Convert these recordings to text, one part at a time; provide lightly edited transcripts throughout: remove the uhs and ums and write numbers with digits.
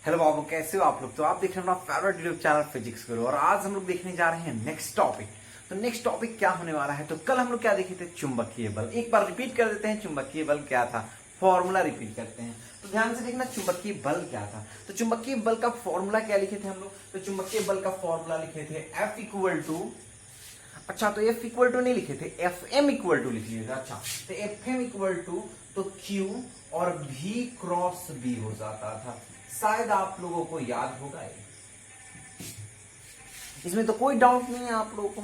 Hello बाबू, कैसे हो आप लोग। तो आप देख रहे हैं अपना फेवरेट यूट्यूब चैनल फिजिक्स गुरु और आज हम लोग देखने जा रहे हैं नेक्स्ट टॉपिक। तो नेक्स्ट टॉपिक क्या होने वाला है, तो कल हम लोग क्या देखे थे, चुंबकीय बल। एक बार रिपीट कर देते हैं, चुंबकीय बल क्या था, फॉर्मूला रिपीट करते हैं। तो ध्यान से देखना, चुंबकीय बल क्या था। तो चुंबकीय बल का फॉर्मूला क्या लिखे थे हम लोग, तो चुंबकीय बल का फॉर्मूला लिखे थे F इक्वल टू, अच्छा तो F इक्वल टू नहीं लिखे थे, FM इक्वल टू लिख लिए थे। अच्छा तो FM इक्वल टू तो Q और V क्रॉस B हो जाता था। शायद आप लोगों को याद होगा, इसमें तो कोई डाउट नहीं है आप लोगों को।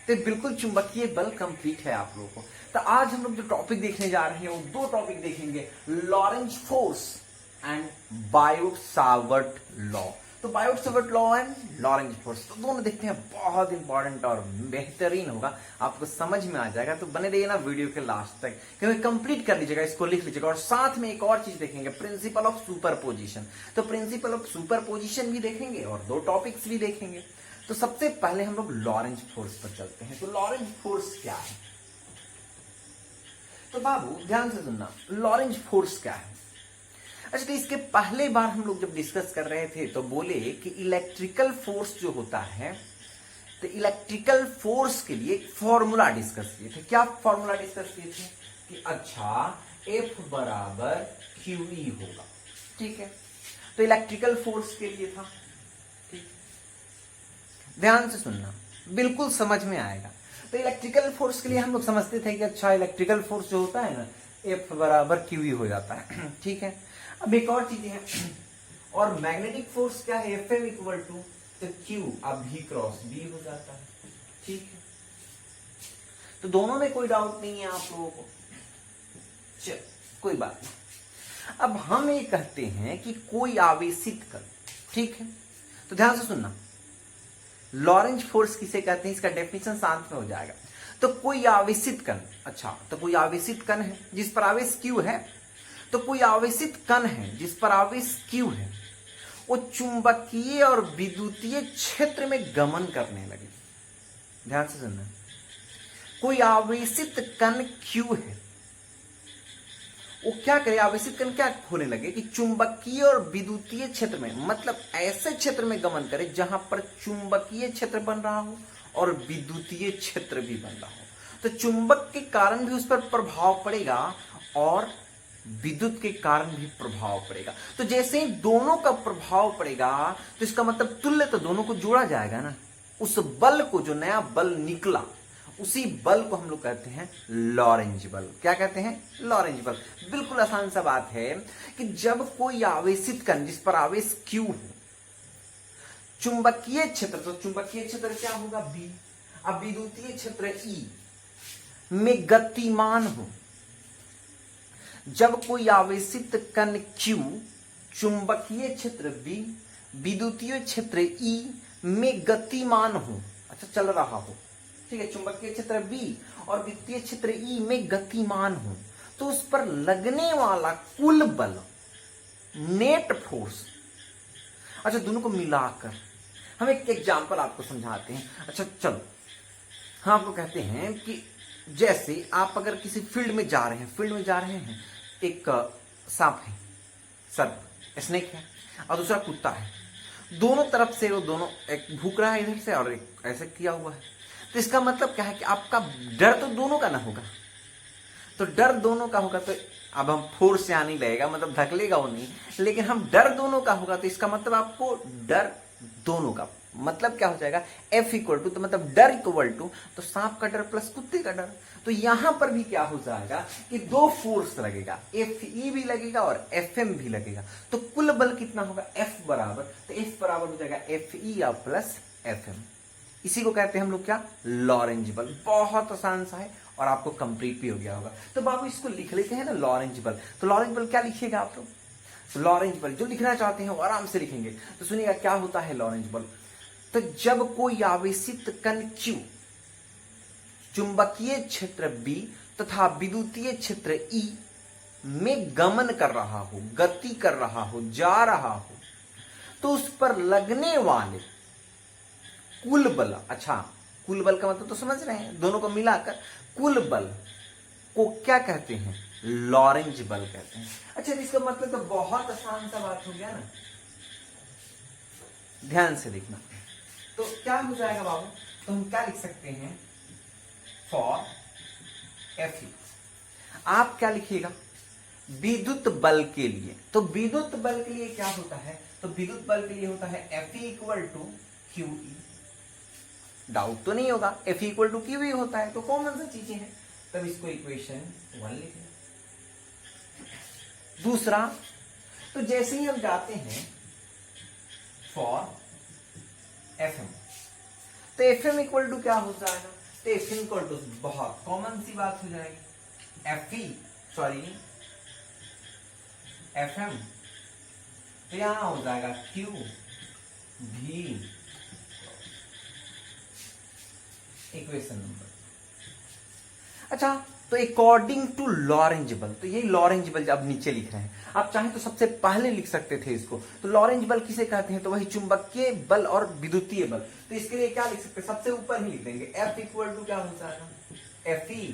तो बिल्कुल चुंबकीय बल कंप्लीट है आप लोगों को। तो आज हम लोग जो टॉपिक देखने जा रहे हैं वो दो टॉपिक देखेंगे, Lorentz force and Biot Savart law. तो Biot Savart law and Lorentz force, तो दोनों देखते हैं, बहुत इंपॉर्टेंट और बेहतरीन होगा, आपको समझ में आ जाएगा। तो बने रहिए ना वीडियो के लास्ट तक, क्योंकि कंप्लीट कर लीजिएगा, इसको लिख लीजिएगा। और साथ में एक और चीज देखेंगे, प्रिंसिपल ऑफ सुपरपोजिशन। तो प्रिंसिपल ऑफ सुपरपोजिशन भी देखेंगे और दो टॉपिक्स भी देखेंगे। तो सबसे पहले हम लोग लॉरेंज फोर्स पर चलते हैं। तो लॉरेंज फोर्स क्या है, तो बाबू ध्यान से सुनना, लॉरेंज फोर्स क्या है। अच्छा तो इसके पहले बार हम लोग जब डिस्कस कर रहे थे तो बोले कि इलेक्ट्रिकल फोर्स जो होता है, तो इलेक्ट्रिकल फोर्स के लिए एक फॉर्मूला डिस्कस किए थे। क्या फॉर्मूला डिस्कस किए थे कि अच्छा F बराबर QE होगा, ठीक है। तो इलेक्ट्रिकल फोर्स के लिए था, ठीक। ध्यान से सुनना, बिल्कुल समझ में आएगा। तो इलेक्ट्रिकल फोर्स के लिए हम लोग समझते थे कि अच्छा इलेक्ट्रिकल फोर्स जो होता है ना, F बराबर QE हो जाता है, ठीक है। अब एक और चीज है, और मैग्नेटिक फोर्स क्या है, FM इक्वल टू तो Q अब V क्रॉस B हो जाता है, ठीक है। तो दोनों में कोई डाउट नहीं है आप लोगों को, चल कोई बात नहीं। अब हम ये कहते हैं कि कोई आवेशित कण, ठीक है। तो ध्यान से सुनना, लॉरेंज फोर्स किसे कहते हैं, इसका डेफिनेशन साथ में हो जाएगा। तो कोई आवेशित कण, अच्छा तो कोई आवेशित कण है जिस पर आवेश Q है, तो कोई आवेशित कण है जिस पर आवेश Q है, वो चुंबकीय और विद्युतीय क्षेत्र में गमन करने लगे। ध्यान से सुनना, कोई आवेशित कण Q है, वो क्या करे, आवेशित कण क्या होने लगे कि चुंबकीय और विद्युतीय क्षेत्र में, मतलब ऐसे क्षेत्र में गमन करे जहां पर चुंबकीय क्षेत्र बन रहा हो और विद्युतीय क्षेत्र भी बन रहा हो। तो चुंबक के कारण भी उस पर प्रभाव पड़ेगा और विद्युत के कारण भी प्रभाव पड़ेगा। तो जैसे ही दोनों का प्रभाव पड़ेगा तो इसका मतलब तुल्य, तो दोनों को जोड़ा जाएगा ना। उस बल को, जो नया बल निकला, उसी बल को हम लोग कहते हैं लॉरेंज बल। क्या कहते हैं, लॉरेंज बल। बिल्कुल आसान सा बात है कि जब कोई आवेशित कण जिस पर आवेश Q हो, चुंबकीय क्षेत्र, तो चुंबकीय क्षेत्र क्या होगा B, अब विद्युतीय क्षेत्र E में गतिमान हो। जब कोई आवेशित कण Q चुंबकीय क्षेत्र B विद्युतीय क्षेत्र E में गतिमान हो, अच्छा चल रहा हो, ठीक है, चुंबकीय क्षेत्र B और विद्युतीय क्षेत्र E में गतिमान हो, तो उस पर लगने वाला कुल बल, नेट फोर्स, अच्छा दोनों को मिलाकर हम एक एग्जांपल आपको समझाते हैं। अच्छा चलो, हम आपको कहते हैं कि जैसे आप अगर किसी फील्ड में जा रहे हैं, एक सांप है, सर्प, स्नेक है, और दूसरा कुत्ता है। दोनों तरफ से वो दोनों, एक भूख रहा है इधर से और एक ऐसे किया हुआ है। तो इसका मतलब क्या है कि आपका डर तो दोनों का ना होगा, तो डर दोनों का होगा, तो अब हम फोर्स यहाँ नहीं लगेगा, मतलब धकेलेगा वो नहीं, लेकिन हम डर दोनों का होगा, तो इसका मतलब आपको डर दोनों का, मतलब क्या हो जाएगा, F इक्वल टू, तो मतलब डर इक्वल टू, तो सांप का डर प्लस कुत्ते का डर। तो यहां पर भी क्या हो जाएगा कि दो फोर्स लगेगा, FE भी लगेगा और FM भी लगेगा। तो कुल बल कितना होगा, F बराबर, तो F बराबर हो जाएगा FE या प्लस FM। इसी को कहते हैं हम लोग क्या, लॉरेंज बल। बहुत आसान सा है और आपको कंप्लीट भी हो गया होगा। तो बाबू इसको लिख लेते हैं ना, लॉरेंज बल। तो लॉरेंज बल क्या लिखिएगा आप लोग, तो लॉरेंज बल जो लिखना चाहते हैं वो आराम से लिखेंगे। तो सुनिएगा क्या होता है लॉरेंज बल। तो जब कोई आवेशित कण Q चुंबकीय क्षेत्र B तथा विद्युतीय क्षेत्र E में गमन कर रहा हो, गति कर रहा हो, जा रहा हो, तो उस पर लगने वाले कुल बल, अच्छा कुल बल का मतलब तो समझ रहे हैं, दोनों को मिलाकर कुल बल को क्या कहते हैं, लॉरेंज बल कहते हैं। अच्छा इसका मतलब तो बहुत आसान सा बात हो गया ना, ध्यान से देखना। तो क्या हो जाएगा बाबू, तो हम क्या लिख सकते हैं, फॉर Fe आप क्या लिखिएगा, विद्युत बल के लिए। तो विद्युत बल के लिए क्या होता है, तो विद्युत बल के लिए होता है Fe equal to QE। Doubt तो नहीं होगा, Fe इक्वल टू QE होता है, तो कॉमन सी चीजें हैं, तब इसको इक्वेशन 1 लिखें। दूसरा, तो जैसे ही हम जाते हैं फॉर Fm, तो Fm इक्वल टू क्या हो जाएगा, तो Fm इक्वल टू बहुत कॉमन सी बात हो जाएगी, Fm, तो यहां हो जाएगा Q भी, इक्वेशन नंबर। अच्छा, तो अकॉर्डिंग टू लॉरेंज बल, तो यही लॉरेंज बल अब नीचे लिख रहे हैं, आप चाहें तो सबसे पहले लिख सकते थे इसको। तो लॉरेंज बल किसे कहते हैं, तो वही चुंबकीय बल और विद्युतीय बल। तो इसके लिए क्या लिख सकते हैं, सबसे ऊपर ही लिख देंगे F इक्वल टू क्या हो जाएगा, Fe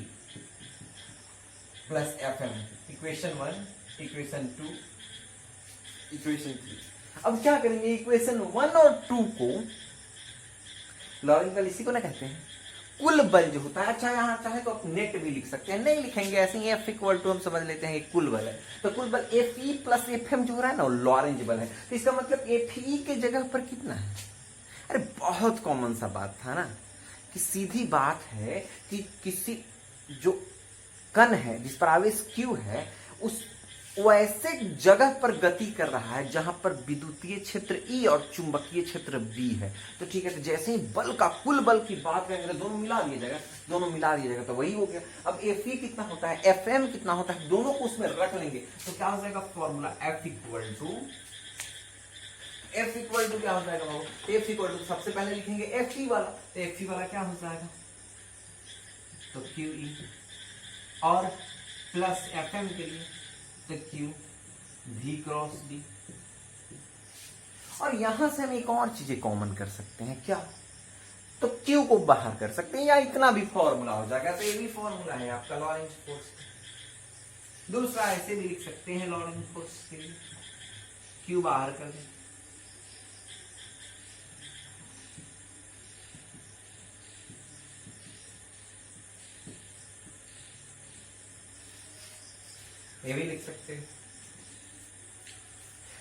plus Fm, equation 1, equation 2, equation 3। अब क्या करेंगे, इक्वेशन 1 और 2 को, लॉरेंज बल इसी को ना कहते हैं, कुल बल जो होता है। अच्छा, यहां चाहे तो आप नेट भी लिख सकते हैं, नहीं लिखेंगे ऐसे ही, F इक्वल टू हम समझ लेते हैं कुल बल है। तो कुल बल Fe प्लस Fm जो हो रहा है ना, वो लॉरेंज बल है। तो इसका मतलब Fe के जगह पर कितना है, अरे बहुत कॉमन सा बात था ना, कि सीधी बात है कि किसी जो कण है जिस पर आवेश Q है, उस वैसे जगह पर गति कर रहा है जहां पर विद्युतीय क्षेत्र E और चुंबकीय क्षेत्र B है। तो ठीक है, तो जैसे ही बल का कुल बल की बात करेंगे, दोनों मिला दिया जाएगा, तो वही हो गया। अब Fe कितना होता है, Fm कितना होता है, दोनों को उसमें रख लेंगे, तो क्या हो जाएगा फॉर्मूला, F इक्वल टू क्या हो जाएगा बाबू, F इक्वल टू सबसे पहले लिखेंगे Fe वाला, तो Fe वाला क्या हो जाएगा, तो QE, और प्लस Fm के लिए तो Q V क्रॉस D। और यहां से हम एक और चीजें कॉमन कर सकते हैं, क्या, तो Q को बाहर कर सकते हैं, या इतना भी फॉर्मूला हो जाएगा। तो ये भी फॉर्मूला है आपका लॉरेंज फोर्स। दूसरा ऐसे भी लिख सकते हैं लॉरेंज फोर्स के लिए, Q बाहर कर दें, ये भी लिख सकते हो,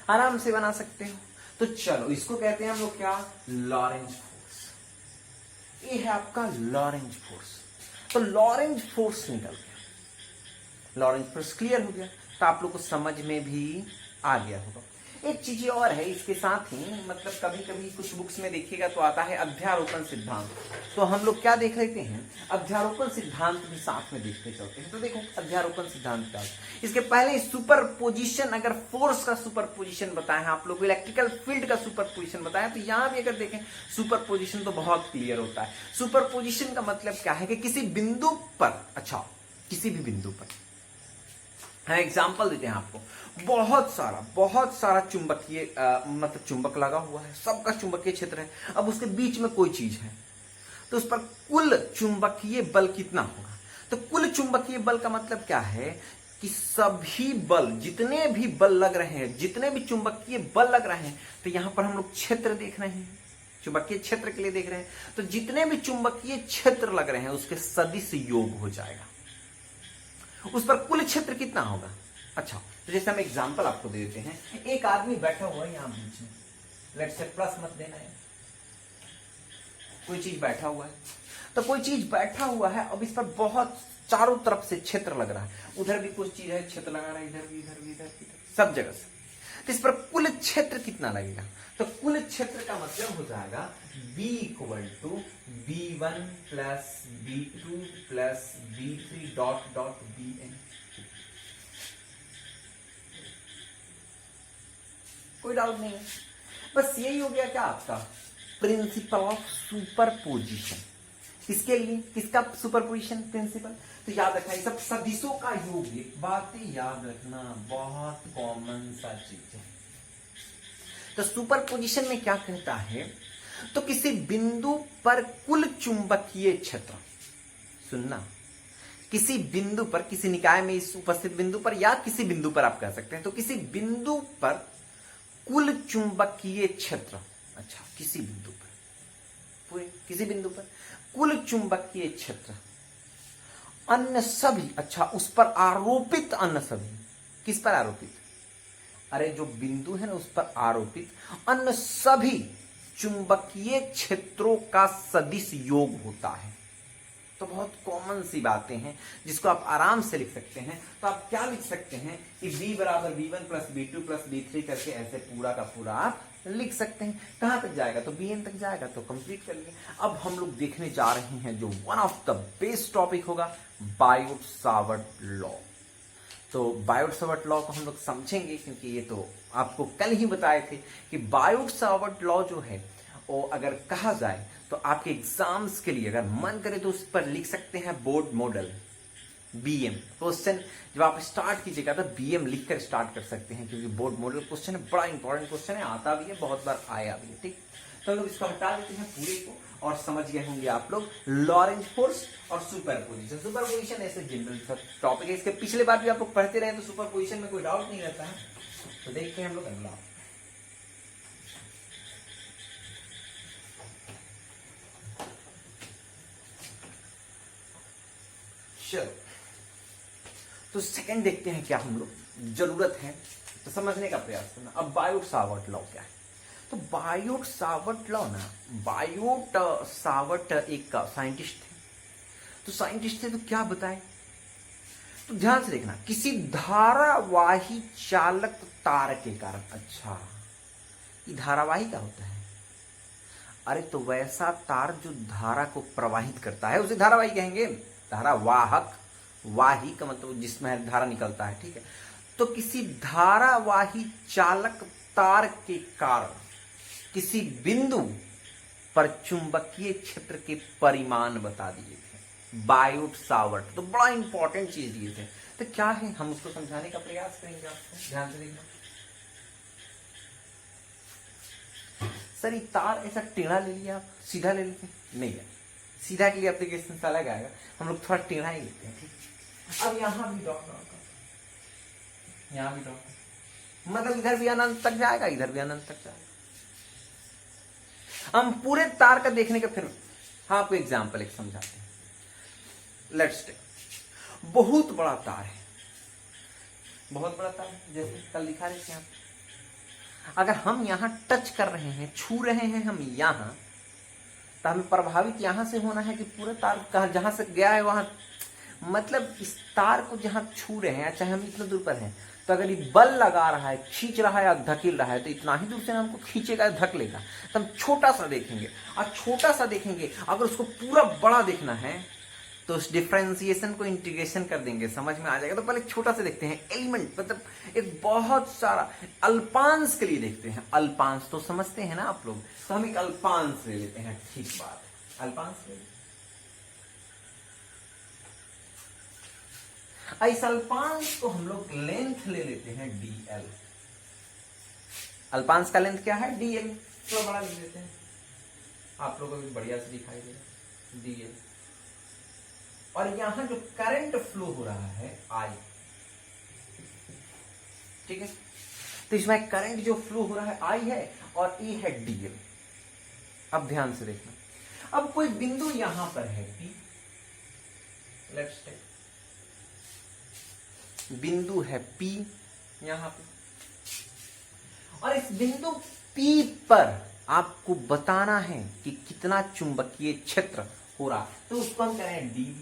आराम से बना सकते हो। तो चलो, इसको कहते हैं हम लोग क्या, लॉरेंज फोर्स। ये है आपका लॉरेंज फोर्स। तो लॉरेंज फोर्स निकल गया, लॉरेंज फोर्स क्लियर हो गया, तो आप लोग को समझ में भी आ गया होगा। एक चीज और है इसके साथ ही, मतलब कभी कभी कुछ बुक्स में देखिएगा तो आता है अध्यारोपण सिद्धांत। तो हम लोग क्या देख लेते हैं, अध्यारोपण सिद्धांत भी साथ में देखते चलते हैं। तो देखो अध्यारोपण सिद्धांत क्या है, इसके पहले सुपर पोजिशन, अगर फोर्स का सुपर पोजिशन बताया है आप लोग, इलेक्ट्रिकल फील्ड का सुपर पोजिशन बताया, तो यहां भी अगर देखें सुपर पोजिशन तो बहुत क्लियर होता है। सुपर पोजिशन का मतलब क्या है कि किसी बिंदु पर, अच्छा किसी भी बिंदु पर, हाँ एग्जाम्पल देते हैं आपको, बहुत सारा चुंबकीय मतलब चुंबक लगा हुआ है, सबका चुंबकीय क्षेत्र है। अब उसके बीच में कोई चीज है, तो उस पर कुल चुंबकीय बल कितना होगा। तो कुल चुंबकीय बल का मतलब क्या है कि सभी बल, जितने भी बल लग रहे हैं, जितने भी चुंबकीय बल लग रहे हैं, तो यहां पर हम लोग क्षेत्र देख रहे हैं, चुंबकीय क्षेत्र के लिए देख रहे हैं, तो जितने भी चुंबकीय क्षेत्र लग रहे हैं उसके सदिश योग हो जाएगा, उस पर कुल क्षेत्र कितना होगा। अच्छा, तो जैसे हम एग्जांपल आपको दे देते हैं, एक आदमी बैठा हुआ है यहां बीच में, लेट्स से प्लस मत देना है, कोई चीज बैठा हुआ है, तो कोई चीज बैठा हुआ है, अब इस पर बहुत चारों तरफ से क्षेत्र लग रहा है, उधर भी कुछ चीज है क्षेत्र लगा रहा है, इधर भी, इधर भी, इधर भी, सब जगह से, तो इस पर कुल क्षेत्र कितना लगेगा। तो कुल क्षेत्र का मतलब हो जाएगा B equal to B1 plus B2 plus B3 dot dot Bn। कोई डाउट नहीं है, बस यही हो गया क्या आपका प्रिंसिपल ऑफ सुपरपोजिशन। किसके लिए, किसका सुपरपोजिशन प्रिंसिपल, तो याद रखना ये सब सदिशों का योग, बातें याद रखना, बहुत कॉमन सा चीज है। तो सुपरपोजिशन में क्या कहता है, तो किसी बिंदु पर कुल चुंबकीय क्षेत्र, सुनना, किसी बिंदु पर, किसी निकाय में इस उपस्थित बिंदु पर, या किसी बिंदु पर आप कह सकते हैं, तो किसी बिंदु पर कुल चुंबकीय क्षेत्र, अच्छा, किसी बिंदु पर, पूरे किसी बिंदु पर कुल चुंबकीय क्षेत्र अन्य सभी, अच्छा उस पर आरोपित अन्य सभी, किस पर आरोपित, अरे जो बिंदु है ना उस पर आरोपित अन्य सभी चुंबकीय क्षेत्रों का सदिश योग होता है। तो बहुत कॉमन सी बातें हैं जिसको आप आराम से लिख सकते हैं। तो आप क्या लिख सकते हैं कि B बराबर B1 plus B2 plus B3 करके ऐसे पूरा का पूरा आप लिख सकते हैं। कहां तक जाएगा, तो Bn तक जाएगा, तो कंप्लीट कर लिए। अब हम लोग देखने जा रहे हैं जो one of the best topic होगा, बायोट-सावर्ट लॉ। तो बायोट-सावर्ट लॉ को हम लोग समझेंगे क्योंकि ये तो आपको कल ही बताए थे कि बायोट-सावर्ट लॉ जो है वो अगर कहा जाए तो आपके एग्जाम्स के लिए अगर मन करे तो उस पर लिख सकते हैं बोर्ड मॉडल BM क्वेश्चन। जब आप स्टार्ट कीजिएगा तो BM लिखकर स्टार्ट कर सकते हैं क्योंकि बोर्ड मॉडल क्वेश्चन है, बड़ा इंपॉर्टेंट क्वेश्चन है, आता भी है, बहुत बार आया भी है। ठीक, तो लोग इसको हटा देते हैं पूरे को और समझ गए होंगे आप लोग लॉरेंज फोर्स और सुपरपोजिशन। सुपरपोजिशन ऐसे जनरल टॉपिक है, इसके पिछले बार भी आप लोग पढ़ते रहे तो सुपरपोजिशन में कोई डाउट नहीं रहता है। तो देखते हैं हम लोग अगला। चलो तो सेकंड देखते हैं क्या हम लोग जरूरत है तो समझने का प्रयास करना। अब बायोट-सावर्ट लॉ क्या है, तो बायोट-सावर्ट लॉ ना, बायोट-सावर्ट एक साइंटिस्ट थे। तो साइंटिस्ट थे तो क्या बताए, तो ध्यान से देखना, किसी धारावाही चालक तार के कारण, अच्छा ये धारावाही क्या होता है, अरे तो वैसा तार जो धारा को प्रवाहित करता है उसे धारावाही कहेंगे। धारावाहक, वाही का मतलब जिसमें धारा निकलता है, ठीक है। तो किसी धारावाही चालक तार के कारण किसी बिंदु पर चुंबकीय क्षेत्र के परिमाण बता दिए थे, बायोट-सावर्ट। तो बड़ा इंपॉर्टेंट चीज दिए थे, तो क्या है हम उसको समझाने का प्रयास करेंगे। आपको ध्यान से देखना, सर ये तार ऐसा टेढ़ा ले लिया, आप सीधा ले लेते, नहीं है, सीधा के लिए एप्लीकेशन अलग आएगा, हम लोग थोड़ा टेढ़ा ही लेते हैं। ठीक, अब यहां भी डॉट, यहां भी डॉट, मतलब इधर भी अनंत तक जाएगा, इधर भी अनंत तक जाएगा। हम पूरे तार का देखने का फिर हाँ आपको एग्जाम्पल एक समझाते हैं। लेट्स टेक, बहुत बड़ा तार है, बहुत बड़ा तार है, जैसे कल दिखा रहे थे आप। अगर हम यहां टच कर रहे हैं, छू रहे हैं हम यहां, तो हमें प्रभावित यहां से होना है कि पूरे तार कहां जहां से गया है वहां, मतलब इस तार को जहां छू रहे हैं, चाहे हम इतना दूर पर हैं, तो अगर ये बल लगा रहा है, खींच रहा है या धकेल रहा है, तो इतना ही दूर से हमको खींचेगा या धकेलेगा। तो हम छोटा सा देखेंगे, और छोटा सा देखेंगे, अगर उसको पूरा बड़ा देखना है तो उस डिफरेंशिएशन को इंटीग्रेशन कर देंगे, समझ में आ जाएगा। तो पहले छोटा से देखते हैं, एलिमेंट मतलब एक बहुत सारा अल्पांश के लिए देखते हैं। अल्पांश तो समझते हैं ना आप लोग, तो हम एक अल्पांश ले लेते हैं, ठीक बात है, अल्पांश ले लेते। इस अल्पांश को हम लोग लेंथ ले लेते हैं dl। अल्पांश का लेंथ क्या है, dl, थोड़ा बड़ा ले लेते हैं, आप लोगों को बढ़िया से दिखाई देगा, dl। और यहां जो करंट फ्लो हो रहा है I, ठीक है, तो इसमें करंट जो फ्लो हो रहा है I है और E है dl। अब ध्यान से देखना, अब कोई बिंदु यहां पर है P, लेट्स टेक बिंदु है P यहां पे, और इस बिंदु P पर आपको बताना है कि कितना चुंबकीय क्षेत्र हो रहा, तो उसको हम कह रहे हैं dV।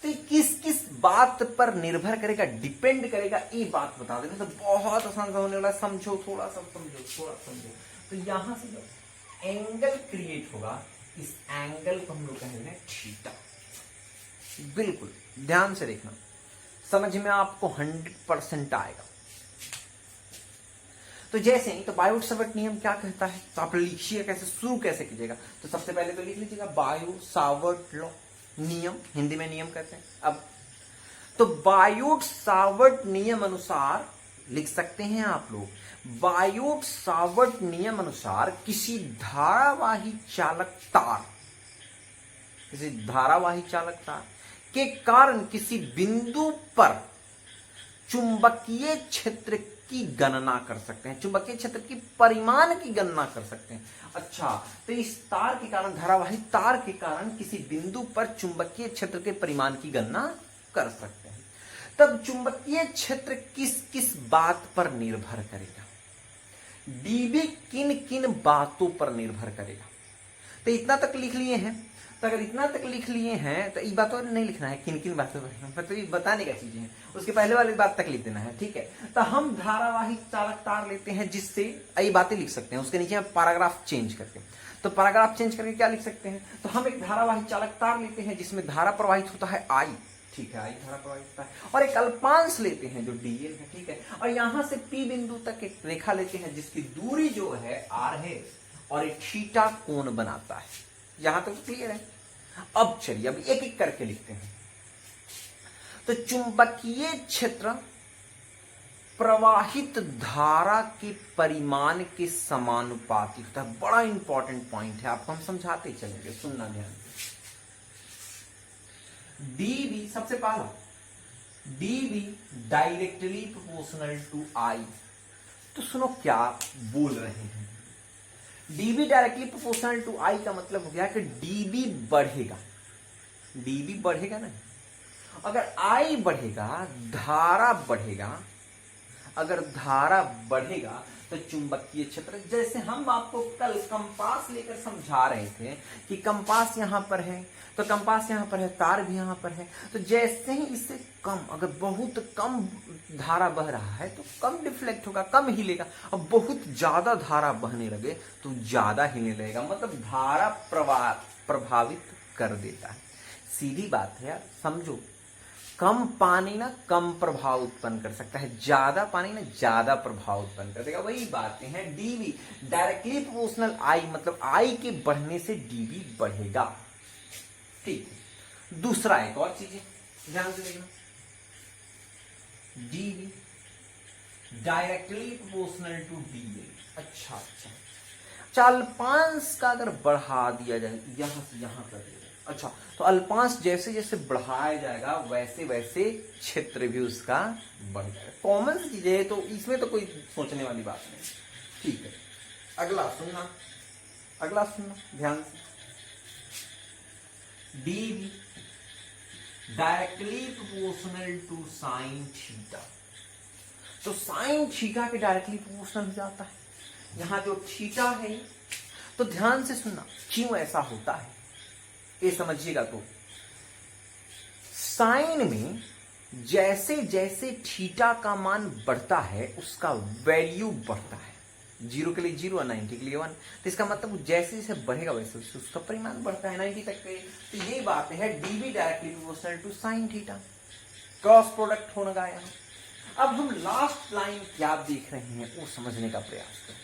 तो किस किस बात पर निर्भर करेगा, डिपेंड करेगा, ये बात बता देना। तो बहुत आसान होने वाला, समझो, थोड़ा सा समझो, थोड़ा समझो। तो यहां से जो एंगल क्रिएट होगा, इस एंगल को हम लोग कहेंगे थीटा। बिल्कुल ध्यान से देखना, समझ में आपको 100% आएगा। तो जैसे ही, तो बायोट-सावर्ट नियम क्या कहता है, तो आप लिखिए कैसे, शुरू कैसे कीजिएगा। तो सबसे पहले तो लिख लीजिएगा बायोट-सावर्ट लॉ, नियम, हिंदी में नियम कहते हैं। अब तो बायोट-सावर्ट नियम अनुसार लिख सकते हैं आप लोग, बायोट-सावर्ट नियम अनुसार किसी धारावाही चालक तार, किसी धारावाही चालक तार के कारण किसी बिंदु पर चुंबकीय क्षेत्र की गणना कर सकते हैं, चुंबकीय क्षेत्र की परिमाण की गणना कर सकते हैं। अच्छा, तो इस तार के कारण, धारावाही तार के कारण किसी बिंदु पर चुंबकीय क्षेत्र के परिमाण की गणना कर सकते हैं। तब चुंबकीय क्षेत्र किस किस बात पर निर्भर करेगा? डीबी किन किन बातों पर निर्भर करेगा? तो इतना तक लिख लिए हैं। तो अगर इतना तक लिख लिए हैं तो ये बात और नहीं लिखना है किन किन बातों पर, तो ये बताने का चीजें हैं, उसके पहले वाली बात तक लिख देना है, ठीक है। तो हम धारावाही चालक तार लेते हैं जिससे ये बातें लिख सकते हैं, उसके नीचे हम पैराग्राफ चेंज करके, तो पैराग्राफ चेंज करके क्या लिख सकते हैं? तो हम एक धारावाही चालक तार लेते हैं जिसमें धारा प्रवाहित होता है आई, ठीक है, आई धारा प्रवाहित होता है, और एक अल्पांश लेते हैं जो डीएल है, ठीक है, और यहां से पी बिंदु तक एक रेखा लेते हैं जिसकी दूरी जो है आर है और एक थीटा कोण बनाता है। यहां तक तो क्लियर है। अब चलिए अब एक एक करके लिखते हैं। तो चुंबकीय क्षेत्र प्रवाहित धारा के परिमाण के समानुपाती होता है। बड़ा इंपॉर्टेंट पॉइंट है, आपको हम समझाते चलेंगे, सुनना ध्यान से। डीवी सबसे पहला, डीवी डायरेक्टली प्रोपोर्शनल टू आई। तो सुनो क्या बोल रहे हैं। डीबी डायरेक्टली प्रोपोर्शनल टू आई का मतलब हो गया कि डीबी बढ़ेगा, डीबी बढ़ेगा ना, अगर आई बढ़ेगा धारा बढ़ेगा, अगर धारा बढ़ेगा तो चुंबकीय क्षेत्र, जैसे हम आपको कल कंपास लेकर समझा रहे थे कि कंपास यहां पर है तो कंपास यहां पर है, तार भी यहां पर है, तो जैसे ही इससे कम, अगर बहुत कम धारा बह रहा है तो कम डिफ्लेक्ट होगा, कम हिलेगा, और बहुत ज्यादा धारा बहने लगे तो ज्यादा हिलने लगेगा, मतलब धारा प्रभावित कर देता है। सीधी बात है यार, समझो। कम पानी ना कम प्रभाव उत्पन्न कर सकता है, ज्यादा पानी ना ज्यादा प्रभाव उत्पन्न कर देगा। वही बातें हैं, डीवी डायरेक्टली प्रोपोर्शनल आई, मतलब आई के बढ़ने से डीवी बढ़ेगा, ठीक है। दूसरा एक और चीज है, ध्यान से देखना, DV directly proportional to DL. अच्छा अच्छा, अल्पांश का अगर बढ़ा दिया जाए यहां से यहां कर दिया, अच्छा, तो अल्पांश जैसे जैसे बढ़ाया जाएगा वैसे वैसे क्षेत्र भी उसका बढ़ जाएगा। कॉमन चीज है, तो इसमें तो कोई सोचने वाली बात नहीं, ठीक है। अगला सुनना, अगला सुनना ध्यान से। DV directly proportional to sine theta. तो साइन थीटा के डायरेक्टली प्रोपोर्शनल हो जाता है। यहां जो थीटा है, तो ध्यान से सुनना क्यों ऐसा होता है ये समझिएगा। तो साइन में जैसे जैसे थीटा का मान बढ़ता है उसका वैल्यू बढ़ता है, 0 के लिए 0 और 90 के लिए 1, तो इसका मतलब जैसे जैसे बढ़ेगा वैसे उसका परिमाण बढ़ता है 90 तक के। तो ये बात है DV directly proportional to sine theta, cross product होने का यहाँ। अब हम लास्ट लाइन क्या देख रहे हैं वो समझने का प्रयास करें,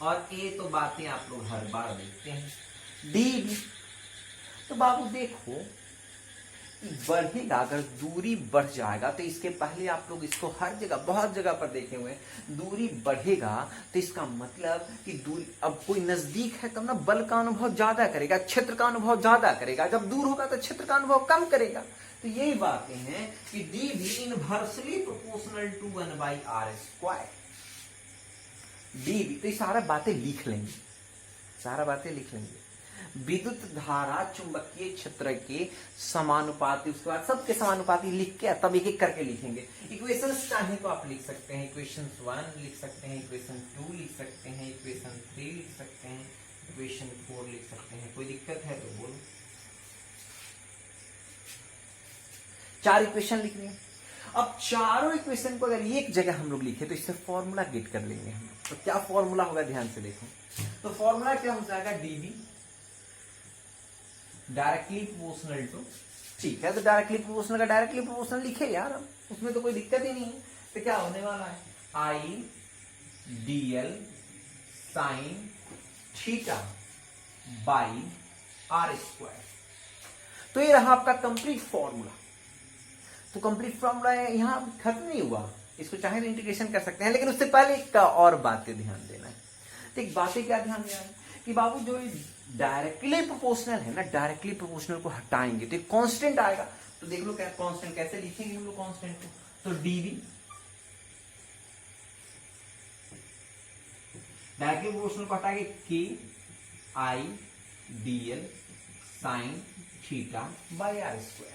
और ये तो बातें आप लोग हर बार देखते हैं। डीवी, तो बाबू देखो बढ़ेगा, अगर दूरी बढ़ जाएगा तो इसके पहले आप लोग इसको हर जगह बहुत जगह पर देखे हुए, दूरी बढ़ेगा तो इसका मतलब कि दूरी, अब कोई नजदीक है तब ना बल का अनुभव ज्यादा करेगा, क्षेत्र का अनुभव ज्यादा करेगा, जब दूर होगा तो क्षेत्र का अनुभव कम करेगा। तो यही बातें हैं कि DV inversely proportional to 1/r²। DV, तो ये सारा बातें लिख लेंगे, सारा बातें लिख लेंगे। विद्युत धारा चुंबकीय क्षेत्र के समानुपाती, उसके बाद सबके समानुपाती लिख के तब एक एक करके लिखेंगे। इक्वेशंस चाहे तो आप लिख सकते हैं, इक्वेशन 1 लिख सकते हैं, इक्वेशन 2 लिख सकते हैं, इक्वेशन 3 लिख सकते हैं, इक्वेशन 4 लिख सकते हैं। कोई दिक्कत है तो बोलो। 4 इक्वेशन लिख रहे हैं। अब चारों इक्वेशन को अगर एक जगह हम लोग लिखे तो इससे फॉर्मूला गेट कर लेंगे हम। तो क्या फॉर्मूला होगा ध्यान से देखो। तो फॉर्मूला क्या हो जाएगा, डीवी डायरेक्टली प्रोपोर्शनल टू, ठीक है, तो डायरेक्टली प्रोपोर्शनल का डायरेक्टली प्रोपोर्शनल लिखे यार, हम उसमें तो कोई दिक्कत ही नहीं है। तो क्या होने वाला है, I DL sine theta by r²। तो ये रहा आपका कंप्लीट फॉर्मूला। तो कंप्लीट फॉर्मूला यहां खत्म नहीं हुआ, इसको चाहे तो इंटीग्रेशन कर सकते हैं, लेकिन उससे पहले एक और बात ध्यान देना है। तो एक बातें क्या ध्यान देना है कि बाबू जो डायरेक्टली प्रोपोर्शनल है ना, डायरेक्टली प्रोपोर्शनल को हटाएंगे तो कांस्टेंट आएगा। तो देख लो क्या कांस्टेंट कैसे लिखेंगे हम लोग कांस्टेंट को। तो डीवी डायरेक्टली प्रोपोर्शनल को हटा के K I D L sine theta by R square.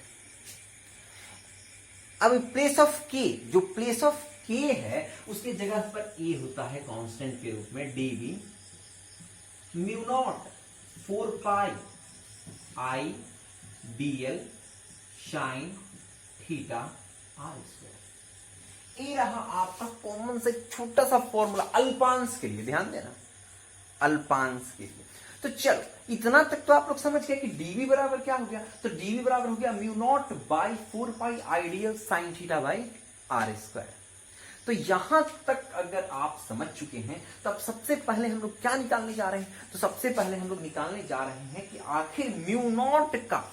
अब प्लेस ऑफ के, जो प्लेस ऑफ के है उसकी जगह पर ए होता है कांस्टेंट के रूप में D B mu naught 4 pi I D L sine theta R square. ये रहा आपका कॉमन से छोटा सा फॉर्मूला अल्पांश के लिए, ध्यान देना अल्पांश के लिए। तो चलो इतना तक तो आप लोग समझ गए कि डीवी बराबर क्या हो गया। तो डीवी बराबर हो गया mu naught by 4 pi I DL sine theta by R square. तो यहां तक अगर आप समझ चुके हैं तो अब सबसे पहले हम लोग क्या निकालने जा रहे हैं। तो सबसे पहले हम लोग निकालने जा रहे हैं कि आखिर म्यू नॉट का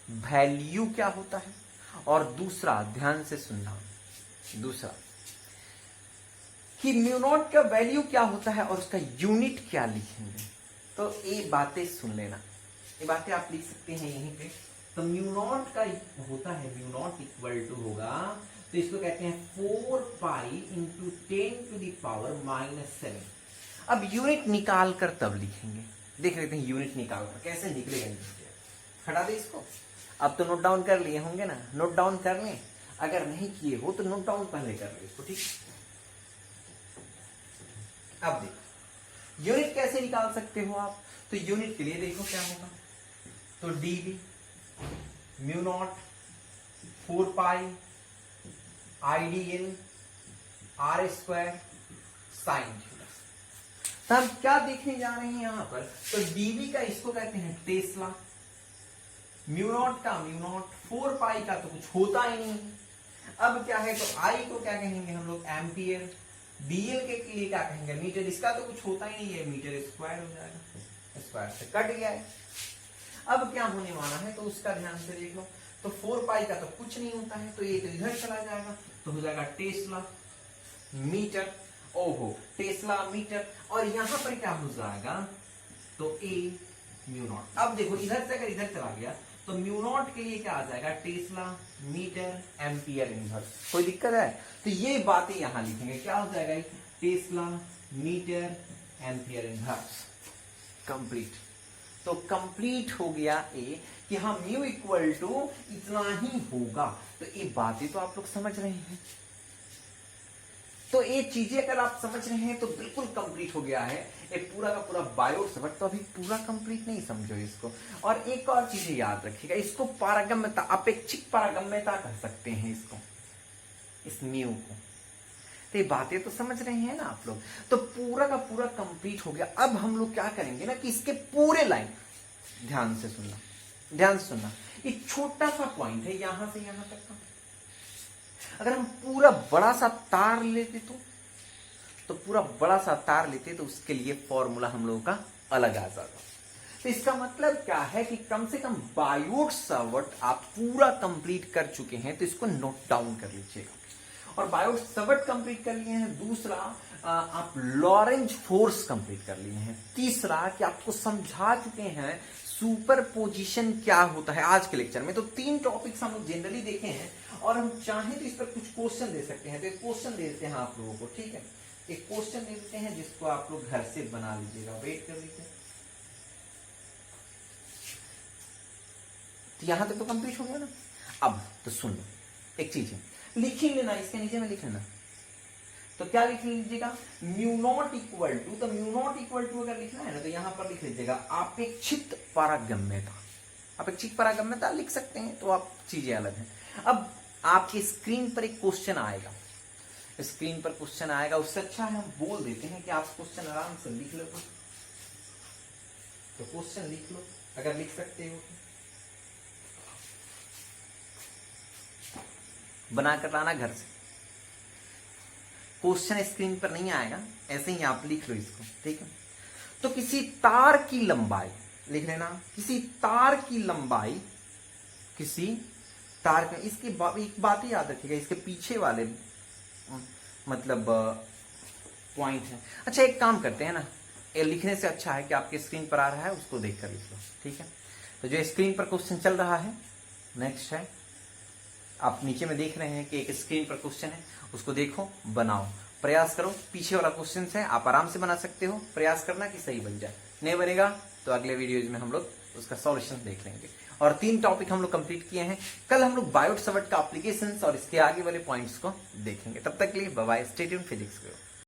वैल्यू क्या होता है, और दूसरा ध्यान से सुनना, दूसरा कि म्यू नॉट का वैल्यू क्या होता है और उसका यूनिट क्या लिखेंगे। तो ये बातें सुन लेना, ये बातें आप लिख सकते हैं यहीं पे। तो म्यू नॉट का होता है, म्यू नॉट इक्वल टू होगा, तो इसको कहते हैं 4 pi into 10 to the power -7। अब यूनिट निकाल कर तब लिखेंगे, देख लेते हैं यूनिट निकाल कर कैसे निकलेगा। हटा दे इसको। अब तो नोट डाउन कर लिए होंगे ना, नोट डाउन कर लें, अगर नहीं किए हो तो नोट डाउन पहले कर ले इसको, ठीक। अब देखो यूनिट कैसे निकाल सकते हो आप। तो यूनिट के लिए देखो क्या होगा। तो DB mu naught 4 pi IDL R square sine theta. तो हम क्या देखने जा रहे हैं यहां पर। तो डीबी का इसको कहते हैं टेस्ला, म्यू नॉट का म्यू नॉट, 4 पाई का तो कुछ होता ही नहीं। अब क्या है, तो आई को क्या कहेंगे हम लोग एम्पियर, डीएल के लिए क्या कहेंगे मीटर, इसका तो कुछ होता ही नहीं है, मीटर स्क्वायर हो जाएगा, स्क्वायर से कट गया है। अब क्या होने वाला है तो उसका ध्यान से देख लो। तो 4 पाई का तो कुछ नहीं होता है, तो ये तो इधर चला जाएगा, तो हो जाएगा टेस्ला मीटर, ओहो टेस्ला मीटर, और यहां पर क्या हो जाएगा तो ए म्यू नॉट। अब देखो इधर से अगर इधर चला गया तो म्यू नॉट के लिए क्या आ जाएगा टेस्ला मीटर एम्पियर इनवर्स। कोई दिक्कत है। तो ये बातें यहां लिखेंगे, क्या हो जाएगा tesla metre ampere inverse. Complete. तो कंप्लीट हो गया ए कि हाँ म्यू इक्वल टू इतना ही होगा। तो ये बातें तो आप लोग समझ रहे हैं। तो ये चीजें अगर आप समझ रहे हैं तो बिल्कुल कंप्लीट हो गया है ये पूरा का पूरा बायोट सब्जेक्ट। तो अभी पूरा कंप्लीट नहीं समझो इसको। और एक और चीज याद रखिएगा, इसको पारगम्यता, अपेक्षित पारगम्यता कह सकते हैं इसको, इस म्यू को। तो ये बातें तो समझ रहे हैं ना आप लोग। तो पूरा का पूरा कंप्लीट हो गया। अब हम लोग क्या करेंगे ना कि इसके पूरे लाइन, ध्यान से सुनना, ध्यान से सुनना, ये छोटा सा पॉइंट है यहां से यहां तक का। अगर हम पूरा बड़ा सा तार लेते तो पूरा बड़ा सा तार लेते तो उसके लिए फॉर्मूला हम लोगों का अलग आ जाता। तो इसका मतलब क्या है कि कम से कम बायोट सावर्ट आप पूरा कंप्लीट कर चुके हैं। तो इसको नोट डाउन कर लीजिएगा। और बायोट सावर्ट कंप्लीट कर लिए हैं। दूसरा आप लॉरेंज फोर्स कंप्लीट कर लिए हैं। तीसरा कि आपको समझा चुके हैं सुपरपोजिशन क्या होता है आज के लेक्चर में। तो 3 टॉपिक्स हम लोग जनरली देखे हैं और हम चाहें तो इस पर कुछ क्वेश्चन दे सकते हैं। तो एक क्वेश्चन दे देते हैं आप लोगों को, ठीक है। एक क्वेश्चन दे देते हैं जिसको आप लोग घर से बना लीजिएगा। वेट कर लीजिए। तो यहां तक तो कंप्लीट हो गया ना। अब तो सुन लो, एक चीज है, लिख ही लेना, इसके नीचे में लिख लेना। तो क्या लिख लीजिएगा म्यू नॉट इक्वल टू। तो म्यू नॉट इक्वल टू अगर लिखना है ना तो यहां पर लिख लीजिएगा अपेक्षित पारगम्यता। अपेक्षित पारगम्यता लिख सकते हैं, तो आप चीजें अलग हैं। अब आपकी स्क्रीन पर एक क्वेश्चन आएगा, स्क्रीन पर क्वेश्चन आएगा। उससे अच्छा है हम बोल देते हैं कि आप क्वेश्चन आराम से लिख लो। तो क्वेश्चन लिख लो अगर लिख सकते हो। बनाकर लाना घर से। क्वेश्चन स्क्रीन पर नहीं आएगा, ऐसे ही आप लिख लो इसको, ठीक है। तो किसी तार की लंबाई लिख लेना, किसी तार की लंबाई, किसी तार का, इसकी एक बात ही याद रखिएगा, इसके पीछे वाले मतलब पॉइंट है। अच्छा एक काम करते हैं ना, ये लिखने से अच्छा है कि आपके स्क्रीन पर आ रहा है उसको देखकर लिख लो, ठीक है। तो जो स्क्रीन पर क्वेश्चन चल रहा है, नेक्स्ट है, आप नीचे में देख रहे हैं कि एक स्क्रीन पर क्वेश्चन है, उसको देखो, बनाओ। प्रयास करो, पीछे वाला क्वेश्चन है आप आराम से बना सकते हो, प्रयास करना कि सही बन जाए, नहीं बनेगा तो अगले वीडियोज में हम लोग उसका सॉल्यूशन देख लेंगे। और 3 टॉपिक हम लोग कंप्लीट किए हैं। कल हम लोग बायोट सवर्ट का एप्लीकेशंस और इसके आगे वाले पॉइंट्स को देखेंगे। तब तक के लिए bye bye, stay tuned physics करो।